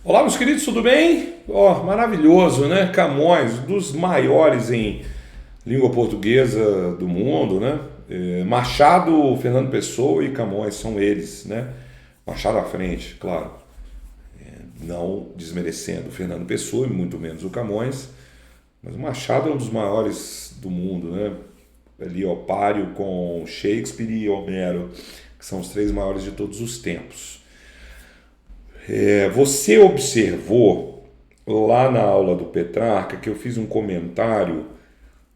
Olá, meus queridos, tudo bem? Maravilhoso, né? Camões, um dos maiores em língua portuguesa do mundo, né? Machado, Fernando Pessoa e Camões são eles, né? Machado à frente, claro, não desmerecendo o Fernando Pessoa e muito menos o Camões, mas o Machado é um dos maiores do mundo, né? Ali, ó, páreo com Shakespeare e Homero, que são os três maiores de todos os tempos. Você observou lá na aula do Petrarca que eu fiz um comentário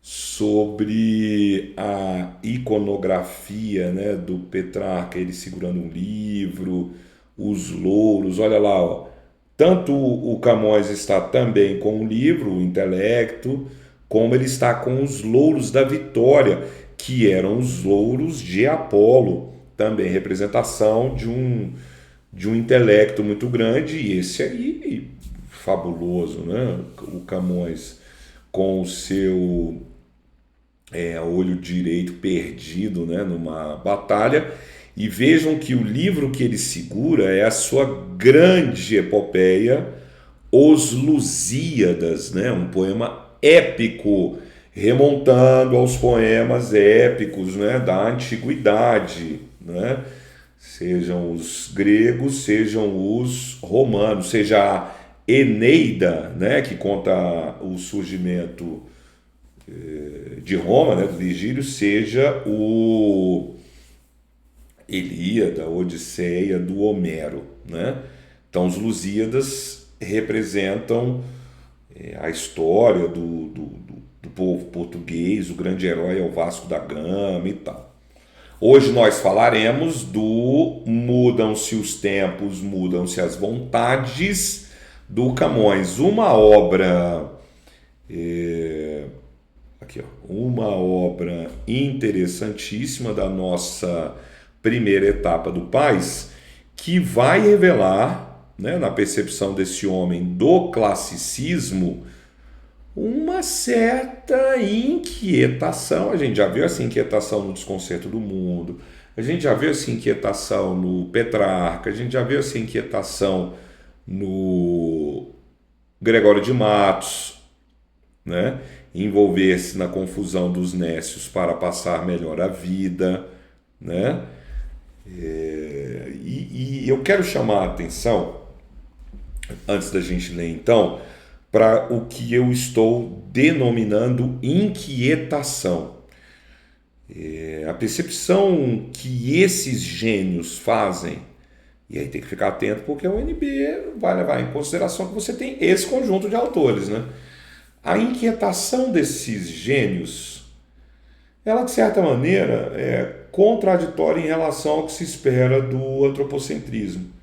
sobre a iconografia, né, do Petrarca, ele segurando um livro, os louros, olha lá, ó. Tanto o Camões está também com o livro, o intelecto, como ele está com os louros da vitória, que eram os louros de Apolo, também representação de um intelecto muito grande, e esse aí, fabuloso, né? O Camões com o seu olho direito perdido, né, numa batalha, e vejam que o livro que ele segura é a sua grande epopeia, Os Lusíadas, né, um poema épico, remontando aos poemas épicos, né, da antiguidade, né? Sejam os gregos, sejam os romanos, seja a Eneida, né, que conta o surgimento de Roma, né, do Virgílio, seja o Ilíada, Odisseia do Homero, né? Então os Lusíadas representam a história do povo português, o grande herói é o Vasco da Gama e tal. Hoje nós falaremos do Mudam-se os tempos, mudam-se as vontades do Camões, uma obra aqui, ó, uma obra interessantíssima da nossa primeira etapa do Paz, que vai revelar, né, na percepção desse homem do classicismo, uma certa inquietação. A gente já viu essa inquietação no Desconcerto do Mundo, a gente já viu essa inquietação no Petrarca, a gente já viu essa inquietação no Gregório de Matos, né? Envolver-se na confusão dos nécios para passar melhor a vida, né? E eu quero chamar a atenção, antes da gente ler então, para o que eu estou denominando inquietação. A percepção que esses gênios fazem, e aí tem que ficar atento porque a UNB vai levar em consideração que você tem esse conjunto de autores, né? A inquietação desses gênios, ela de certa maneira é contraditória em relação ao que se espera do antropocentrismo.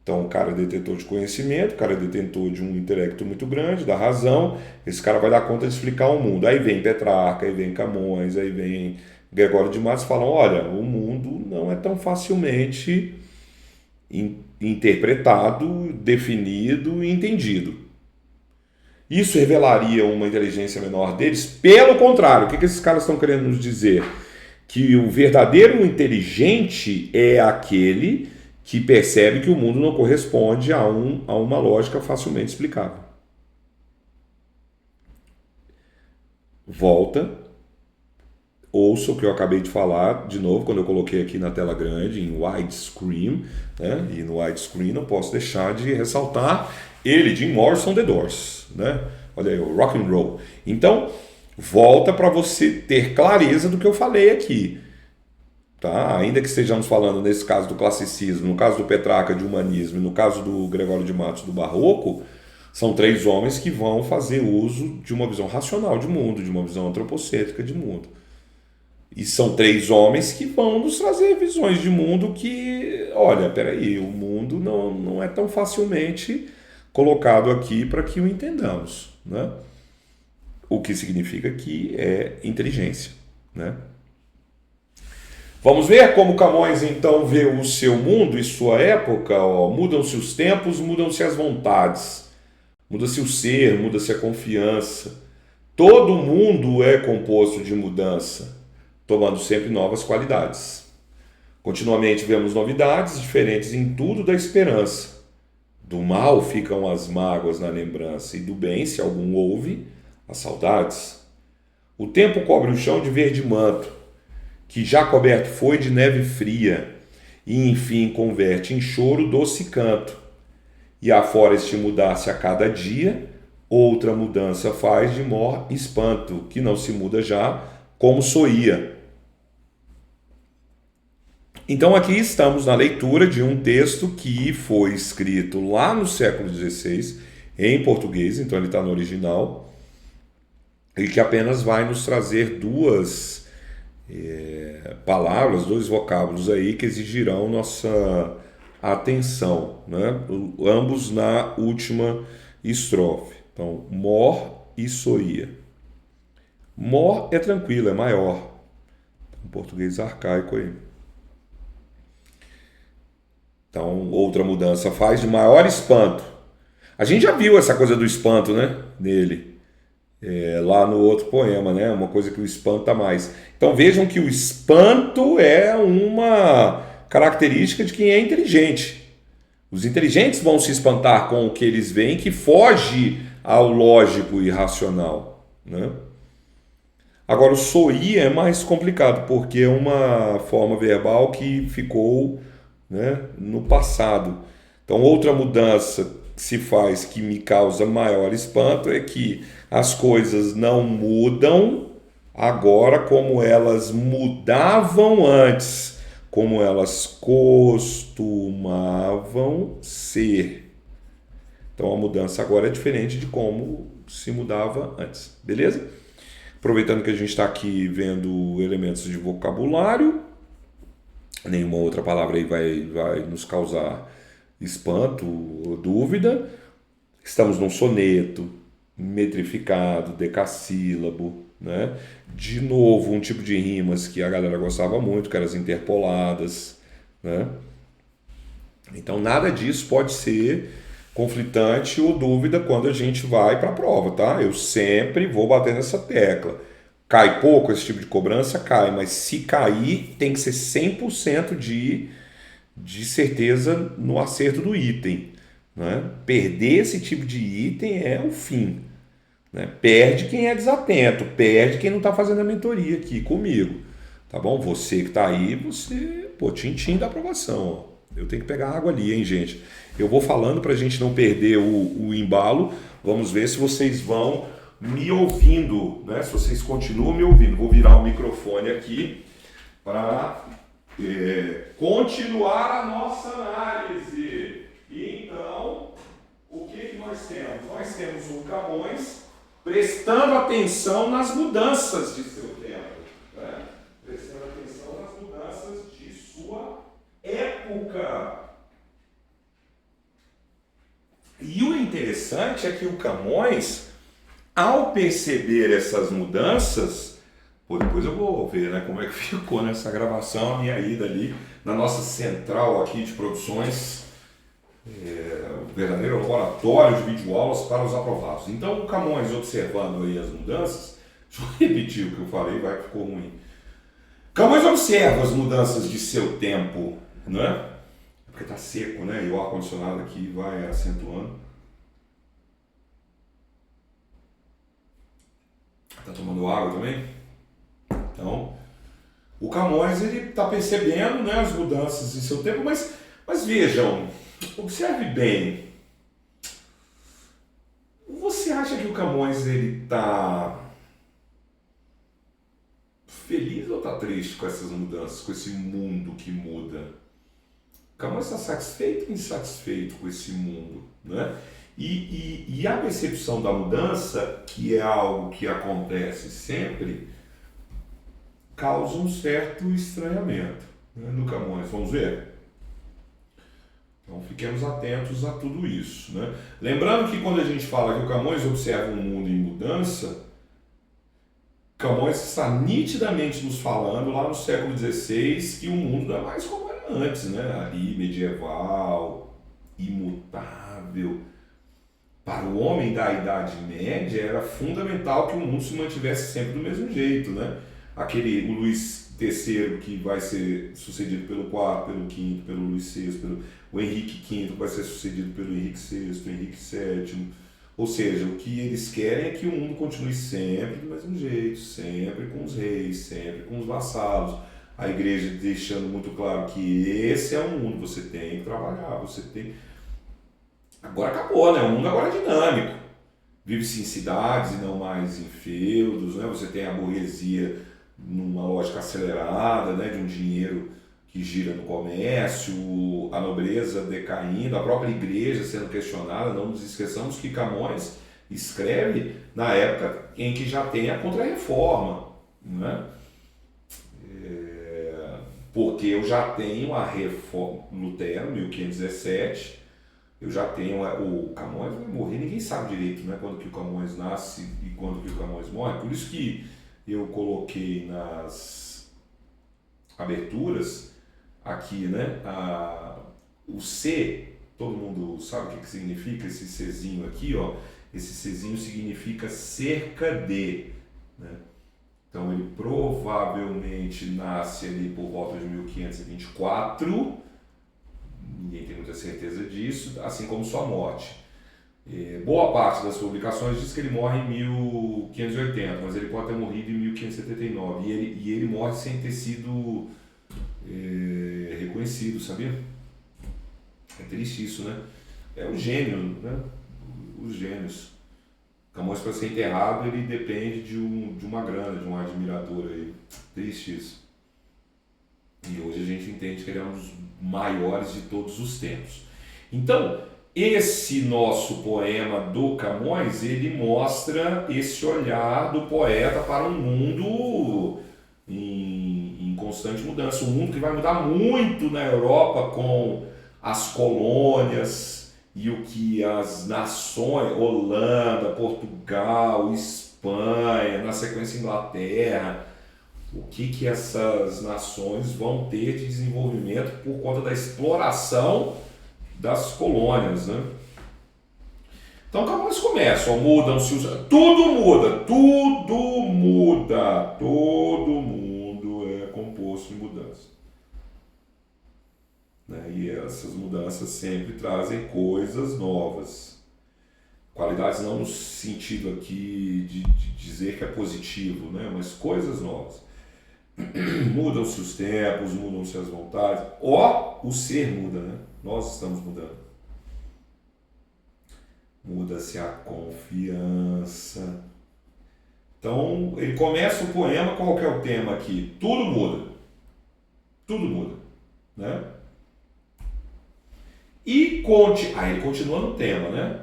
Então, o cara é detentor de conhecimento, o cara é detentor de um intelecto muito grande, da razão, esse cara vai dar conta de explicar o mundo. Aí vem Petrarca, aí vem Camões, aí vem Gregório de Matos, falam, olha, o mundo não é tão facilmente interpretado, definido e entendido. Isso revelaria uma inteligência menor deles? Pelo contrário, o que esses caras estão querendo nos dizer? Que o verdadeiro inteligente é aquele que percebe que o mundo não corresponde a uma lógica facilmente explicável. Volta, ouça o que eu acabei de falar de novo, quando eu coloquei aqui na tela grande, em widescreen, né? E no widescreen não posso deixar de ressaltar ele, Jim Morrison, The Doors, né? Olha aí, o rock and roll. Então, volta para você ter clareza do que eu falei aqui. Tá? Ainda que estejamos falando, nesse caso, do classicismo, no caso do Petrarca, de humanismo, e no caso do Gregório de Matos, do barroco, são três homens que vão fazer uso de uma visão racional de mundo, de uma visão antropocêntrica de mundo. E são três homens que vão nos trazer visões de mundo que, olha, peraí, o mundo não é tão facilmente colocado aqui para que o entendamos, né? O que significa que é inteligência, né? Vamos ver como Camões então vê o seu mundo e sua época. Mudam-se os tempos, mudam-se as vontades, muda-se o ser, muda-se a confiança. Todo mundo é composto de mudança, tomando sempre novas qualidades. Continuamente vemos novidades diferentes em tudo da esperança. Do mal ficam as mágoas na lembrança, e do bem, se algum houve, as saudades. O tempo cobre o chão de verde manto, que já coberto foi de neve fria, e enfim converte em choro doce canto. E afora este mudar-se a cada dia, outra mudança faz de mor espanto, que não se muda já como soía. Então aqui estamos na leitura de um texto que foi escrito lá no século XVI, em português, então ele está no original, e que apenas vai nos trazer duas palavras, dois vocábulos aí que exigirão nossa atenção, né? Ambos na última estrofe. Então, mor e soía. Mor é tranquilo, é maior. Um português arcaico aí. Então, outra mudança faz de maior espanto. A gente já viu essa coisa do espanto, né? Nele. Lá no outro poema, né? Uma coisa que o espanta mais. Então vejam que o espanto é uma característica de quem é inteligente. Os inteligentes vão se espantar com o que eles veem que foge ao lógico e racional, né? Agora o soí é mais complicado porque é uma forma verbal que ficou, né, no passado. Então outra mudança que se faz que me causa maior espanto é que as coisas não mudam agora como elas mudavam antes, como elas costumavam ser. Então a mudança agora é diferente de como se mudava antes, beleza? Aproveitando que a gente está aqui vendo elementos de vocabulário, nenhuma outra palavra aí vai nos causar espanto ou dúvida. Estamos num soneto, metrificado, decassílabo, né? De novo, um tipo de rimas que a galera gostava muito, que eram as interpoladas, né? Então nada disso pode ser conflitante ou dúvida quando a gente vai para a prova, tá? Eu sempre vou bater nessa tecla. Cai pouco esse tipo de cobrança? Cai, mas se cair tem que ser 100% de certeza no acerto do item, né? Perder esse tipo de item é o fim, né? Perde quem é desatento, perde quem não está fazendo a mentoria aqui comigo, tá bom? Você que está aí, você, pô, tintim da aprovação, ó. Eu tenho que pegar água ali, hein, gente? Eu vou falando para a gente não perder o embalo. Vamos ver se vocês vão me ouvindo, né? Se vocês continuam me ouvindo. Vou virar o microfone aqui para continuar a nossa análise. E então, o que nós temos? Nós temos o Camões prestando atenção nas mudanças de seu tempo, né? Prestando atenção nas mudanças de sua época. E o interessante é que o Camões, ao perceber essas mudanças, depois eu vou ver, né, como é que ficou nessa gravação, a minha ida ali na nossa central aqui de produções, o verdadeiro laboratório de videoaulas para os aprovados. Então o Camões, observando aí as mudanças, deixa eu repetir o que eu falei, vai que ficou ruim. Camões observa as mudanças de seu tempo, né? Porque está seco, né? E o ar-condicionado aqui vai acentuando. Está tomando água também? Então, o Camões ele está percebendo, né, as mudanças em seu tempo, mas vejam, observe bem. Você acha que o Camões ele está feliz ou está triste com essas mudanças, com esse mundo que muda? Camões está satisfeito ou insatisfeito com esse mundo, né? E a percepção da mudança, que é algo que acontece sempre, causa um certo estranhamento, né, no Camões. Vamos ver? Então fiquemos atentos a tudo isso, né? Lembrando que quando a gente fala que o Camões observa um mundo em mudança, Camões está nitidamente nos falando lá no século XVI que o mundo não é mais como era antes, né? Ali, medieval, imutável. Para o homem da Idade Média era fundamental que o mundo se mantivesse sempre do mesmo jeito, né? O Luís III, que vai ser sucedido pelo IV, pelo V, pelo Luís VI, o Henrique V, que vai ser sucedido pelo Henrique VI, Henrique VII. Ou seja, o que eles querem é que o mundo continue sempre do mesmo jeito, sempre com os reis, sempre com os vassalos. A igreja deixando muito claro que esse é o mundo, você tem que trabalhar, você tem... Agora acabou, né? O mundo agora é dinâmico. Vive-se em cidades e não mais em feudos, né? Você tem a burguesia numa lógica acelerada, né? De um dinheiro que gira no comércio, a nobreza decaindo, a própria igreja sendo questionada. Não nos esqueçamos que Camões escreve na época em que já tem a Contra-Reforma, né? Porque eu já tenho a reforma, Lutero, 1517, eu já tenho o Camões vai morrer, ninguém sabe direito, né, quando que o Camões nasce e quando que o Camões morre, por isso que eu coloquei nas aberturas aqui, né, o C, todo mundo sabe o que significa esse Czinho aqui, ó, esse Czinho significa cerca de, né? Então ele provavelmente nasce ali por volta de 1524, ninguém tem muita certeza disso, assim como sua morte. Boa parte das publicações diz que ele morre em 1580, mas ele pode ter morrido em 1579, e ele morre sem ter sido reconhecido, sabia? É triste isso, né? É o gênio, né? Os gênios. Camões, para ser enterrado, ele depende de uma grana, de um admirador aí. Triste isso. E hoje a gente entende que ele é um dos maiores de todos os tempos. Então, esse nosso poema do Camões, ele mostra esse olhar do poeta para um mundo em constante mudança. Um mundo que vai mudar muito na Europa com as colônias, e o que as nações, Holanda, Portugal, Espanha, na sequência Inglaterra, o que essas nações vão ter de desenvolvimento por conta da exploração das colônias, né? Então, Camões começa, mudam-se os... Tudo muda, todo mundo é composto de mudança. E essas mudanças sempre trazem coisas novas. Qualidades não no sentido aqui de dizer que é positivo, né? Mas coisas novas. Mudam-se os tempos, mudam-se as vontades. O ser muda, né? Nós estamos mudando. Muda-se a confiança. Então, ele começa o poema, qual que é o tema aqui? Tudo muda. Tudo muda, né? E ele continua no tema, né?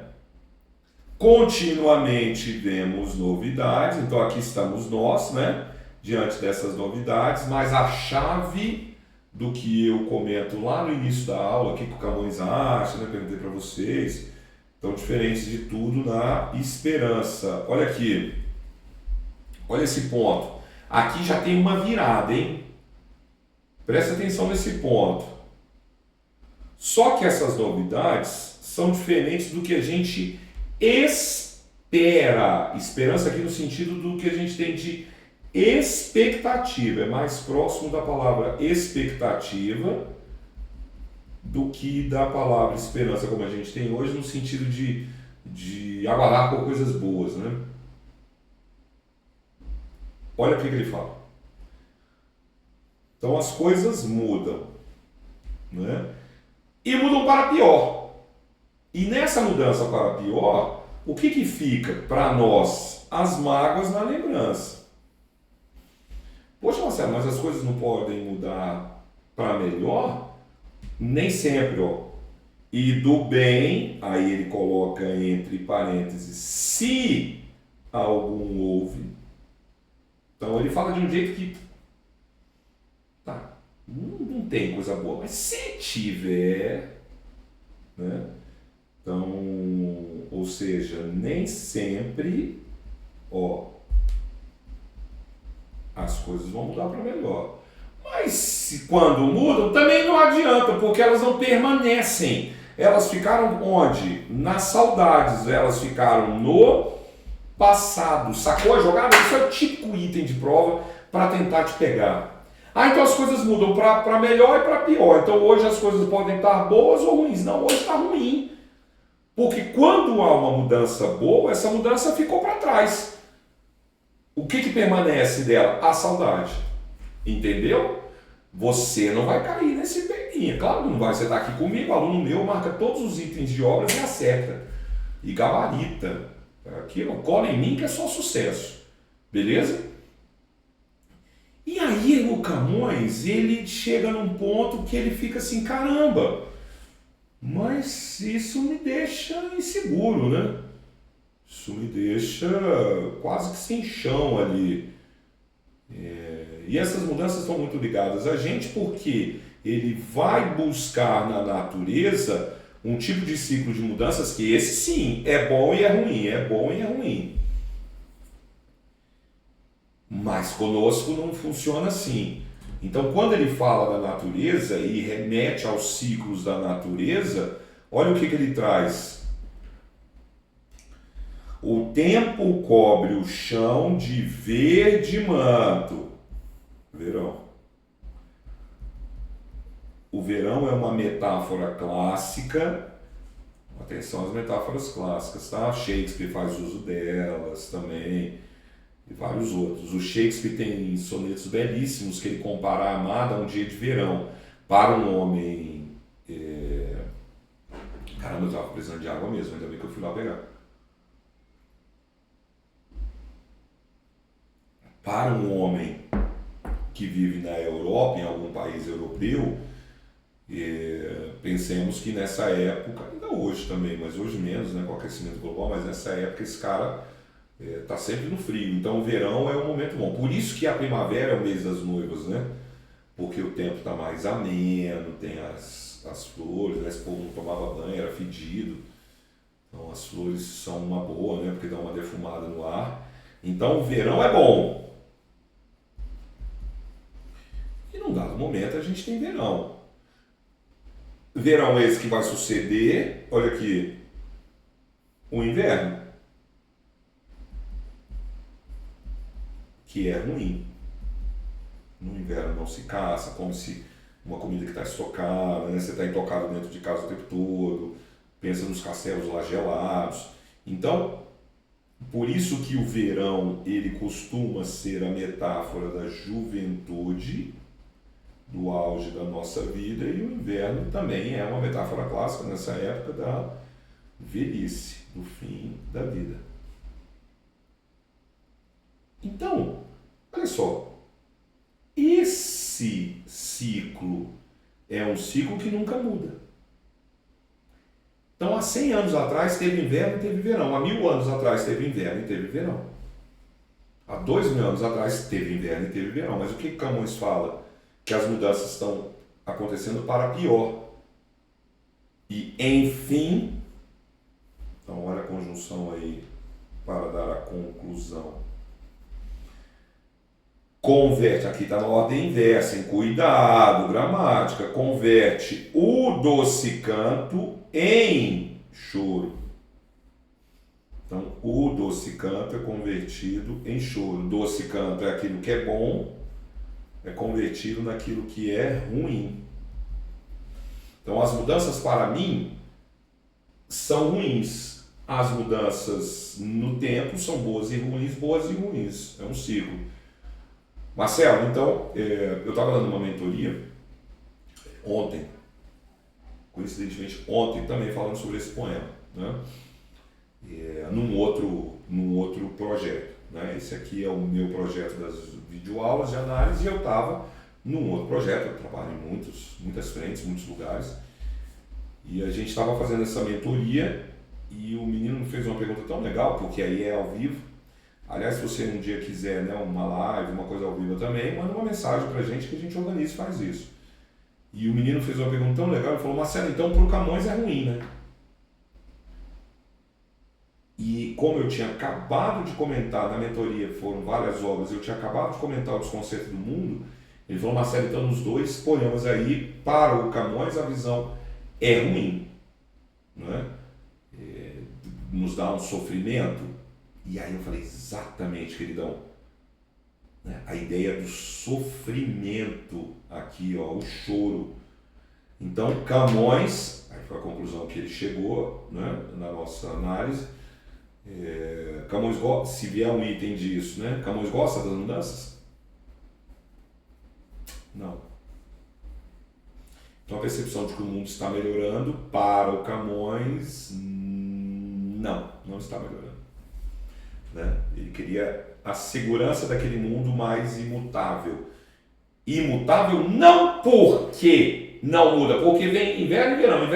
Continuamente vemos novidades, então aqui estamos nós, né? Diante dessas novidades, mas a chave do que eu comento lá no início da aula, o que o Camões acha, né? Perguntei para vocês, então diferente de tudo na esperança. Olha aqui, olha esse ponto. Aqui já tem uma virada, hein? Presta atenção nesse ponto. Só que essas novidades são diferentes do que a gente espera. Esperança aqui no sentido do que a gente tem de expectativa. É mais próximo da palavra expectativa do que da palavra esperança, como a gente tem hoje, no sentido de aguardar por coisas boas, né? Olha o que ele fala. Então as coisas mudam, né? E mudam para pior. E nessa mudança para pior, o que fica para nós? As mágoas na lembrança. Poxa, Marcelo, mas as coisas não podem mudar para melhor? Nem sempre, ó. E do bem, aí ele coloca entre parênteses, se algum houve. Então ele fala de um jeito que não tem coisa boa, mas se tiver, né? Então, ou seja, nem sempre, as coisas vão mudar para melhor. Mas quando mudam, também não adianta, porque elas não permanecem. Elas ficaram onde? Nas saudades, elas ficaram no passado. Sacou a jogada? Isso é o típico item de prova para tentar te pegar. Ah, então as coisas mudam para melhor e para pior. Então hoje as coisas podem estar boas ou ruins. Não, hoje está ruim. Porque quando há uma mudança boa, essa mudança ficou para trás. O que permanece dela? A saudade. Entendeu? Você não vai cair nesse peguinha. Claro que não vai. Você está aqui comigo, aluno meu, marca todos os itens de obras e acerta. E gabarita. Aqui, cola em mim que é só sucesso. Beleza? E aí o Camões, ele chega num ponto que ele fica assim, caramba, mas isso me deixa inseguro, né? Isso me deixa quase que sem chão ali. E essas mudanças estão muito ligadas a gente porque ele vai buscar na natureza um tipo de ciclo de mudanças que esse sim é bom e é ruim, é bom e é ruim. Mas conosco não funciona assim. Então, quando ele fala da natureza e remete aos ciclos da natureza, olha o que ele traz. O tempo cobre o chão de verde manto. Verão. O verão é uma metáfora clássica. Atenção às metáforas clássicas, tá? Shakespeare faz uso delas também. E vários outros. O Shakespeare tem sonetos belíssimos que ele compara a amada a um dia de verão. Para um homem... Caramba, eu estava precisando de água mesmo, ainda bem que eu fui lá pegar. Para um homem que vive na Europa, em algum país europeu, pensemos que nessa época, ainda hoje também, mas hoje menos, né, com o aquecimento global, mas nessa época esse cara está sempre no frio. Então o verão é um momento bom. Por isso que a primavera é o mês das noivas, né? Porque o tempo está mais ameno, tem as flores, né? Esse povo não tomava banho, era fedido. Então as flores são uma boa, né? Porque dão uma defumada no ar. Então o verão é bom. E num dado momento a gente tem verão. Verão esse que vai suceder, olha aqui, o inverno. Que é ruim. No inverno não se caça, come-se uma comida que está estocada, né? Você está intocado dentro de casa o tempo todo, pensa nos castelos lá gelados. Então, por isso que o verão ele costuma ser a metáfora da juventude, do auge da nossa vida, e o inverno também é uma metáfora clássica nessa época da velhice, do fim da vida. Então, olha só, esse ciclo é um ciclo que nunca muda. Então, há 100 anos atrás teve inverno e teve verão, há 1000 anos atrás teve inverno e teve verão. Há 2000 anos atrás teve inverno e teve verão, mas o que Camões fala? Que as mudanças estão acontecendo para pior. E, enfim, então olha a conjunção aí para dar a conclusão. Converte, aqui está na ordem inversa, em cuidado, gramática, converte o doce canto em choro. Então, o doce canto é convertido em choro. Doce canto é aquilo que é bom, é convertido naquilo que é ruim. Então, as mudanças para mim são ruins. As mudanças no tempo são boas e ruins. É um ciclo. Marcelo, então, eu estava dando uma mentoria ontem, coincidentemente ontem, também falando sobre esse poema, né? Num outro projeto. Né? Esse aqui é o meu projeto das videoaulas de análise e eu estava num outro projeto, eu trabalho em muitas frentes, muitos lugares, e a gente estava fazendo essa mentoria e o menino me fez uma pergunta tão legal, porque aí é ao vivo. Aliás, se você um dia quiser, né, uma live, uma coisa ao vivo também, manda uma mensagem pra gente que a gente organiza e faz isso. E o menino fez uma pergunta tão legal, ele falou: Marcelo, então pro Camões é ruim, né? E como eu tinha acabado de comentar na mentoria, foram várias obras, eu tinha acabado de comentar o Desconcerto do Mundo, ele falou: Marcelo, então nos dois poemas aí, para o Camões a visão é ruim, né? Nos dá um sofrimento. E aí eu falei: exatamente, queridão, né? A ideia do sofrimento aqui, ó, o choro. Então, Camões, aí foi a conclusão que ele chegou, né, na nossa análise. Camões gosta, se vier um item disso, né? Camões gosta das mudanças? Não. Então a percepção de que o mundo está melhorando para o Camões, não está melhorando, né? Ele queria a segurança daquele mundo mais imutável. Imutável não porque não muda, porque vem inverno e verão,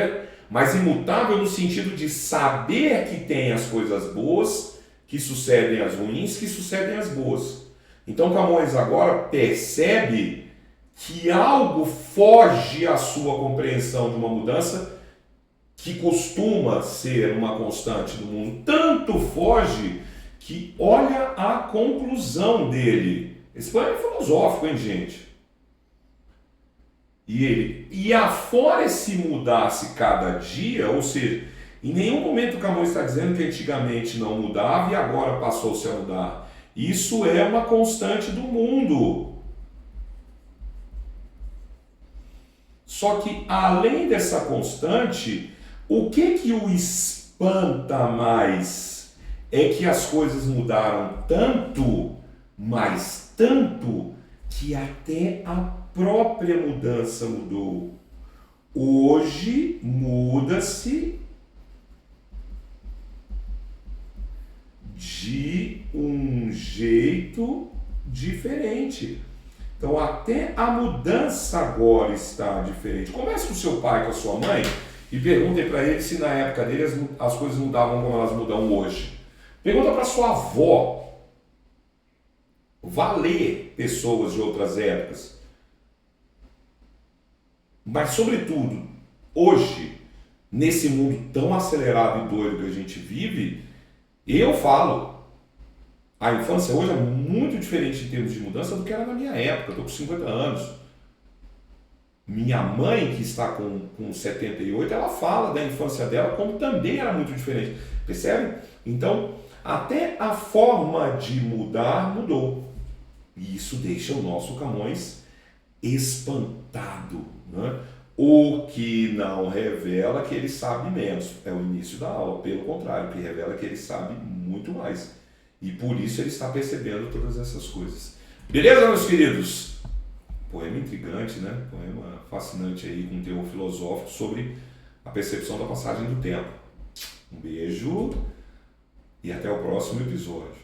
mas imutável no sentido de saber que tem as coisas boas, que sucedem as ruins, que sucedem as boas. Então Camões agora percebe que algo foge à sua compreensão de uma mudança que costuma ser uma constante do mundo. Tanto foge que olha a conclusão dele. Esse plano é filosófico, hein, gente? E afora se mudasse cada dia, ou seja, em nenhum momento Camões está dizendo que antigamente não mudava e agora passou-se a mudar. Isso é uma constante do mundo. Só que além dessa constante, o que o espanta mais é que as coisas mudaram tanto, mas tanto, que até a própria mudança mudou. Hoje muda-se de um jeito diferente. Então até a mudança agora está diferente. Converse com seu pai, com a sua mãe e perguntem para eles se na época deles as coisas mudavam como elas mudam hoje. Pergunta para sua avó. Vá ler pessoas de outras épocas. Mas, sobretudo, hoje, nesse mundo tão acelerado e doido que a gente vive, eu falo, a infância hoje é muito diferente em termos de mudança do que era na minha época. Eu estou com 50 anos. Minha mãe, que está com 78, ela fala da infância dela como também era muito diferente. Percebe? Então, até a forma de mudar mudou. E isso deixa o nosso Camões espantado, né? O que não revela que ele sabe menos. É o início da aula. Pelo contrário, o que revela que ele sabe muito mais. E por isso ele está percebendo todas essas coisas. Beleza, meus queridos? Poema intrigante, né? Poema fascinante aí, com um teor filosófico sobre a percepção da passagem do tempo. Um beijo e até o próximo episódio.